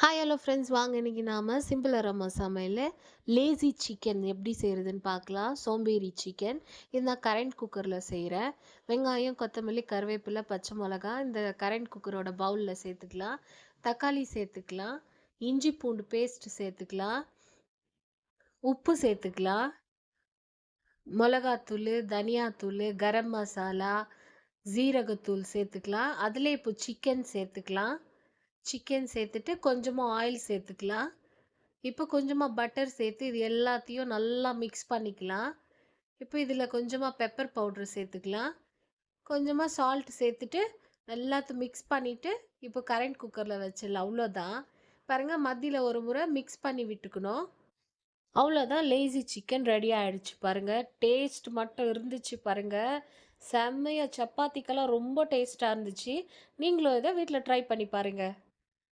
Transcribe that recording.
Hi hello friends, வாங்க இன்னைக்கு நாம சிம்பிள் அரமா சமையல் லேசி சிக்கன் எப்படி செய்கிறதுன்னு பார்க்கலாம். சோம்பேறி சிக்கன் இது நான் கரண்ட் குக்கரில் செய்கிறேன். வெங்காயம், கொத்தமல்லி, கருவேப்பிலை, பச்சை மிளகாய் இந்த கரண்ட் குக்கரோட பவுலில் சேர்த்துக்கலாம். தக்காளி சேர்த்துக்கலாம். இஞ்சி பூண்டு பேஸ்ட் சேர்த்துக்கலாம். உப்பு சேர்த்துக்கலாம். மிளகாத்தூள், தனியாத்தூள், கரம் மசாலா, ஜீரகத்தூள் சேர்த்துக்கலாம். அதில் இப்போ சிக்கன் சேர்த்துக்கலாம். சிக்கன் சேர்த்துட்டு கொஞ்சமாக ஆயில் சேர்த்துக்கலாம். இப்போ கொஞ்சமாக பட்டர் சேர்த்து இது எல்லாத்தையும் நல்லா மிக்ஸ் பண்ணிக்கலாம். இப்போ இதில் கொஞ்சமாக பெப்பர் பவுட்ரு சேர்த்துக்கலாம். கொஞ்சமாக சால்ட் சேர்த்துட்டு எல்லாத்தையும் மிக்ஸ் பண்ணிவிட்டு இப்போ கரண்ட் குக்கரில் வச்சிடலாம். அவ்வளோதான். பாருங்கள், மத்தியில் ஒரு முறை மிக்ஸ் பண்ணி விட்டுக்கணும். அவ்வளோதான், லேசி சிக்கன் ரெடி ஆகிடுச்சு. பாருங்கள், டேஸ்ட் மட்டும் இருந்துச்சு பாருங்கள். செம்மையாக சப்பாத்திக்கெல்லாம் ரொம்ப டேஸ்ட்டாக இருந்துச்சு. நீங்களும் இதை வீட்டில் ட்ரை பண்ணி பாருங்கள்.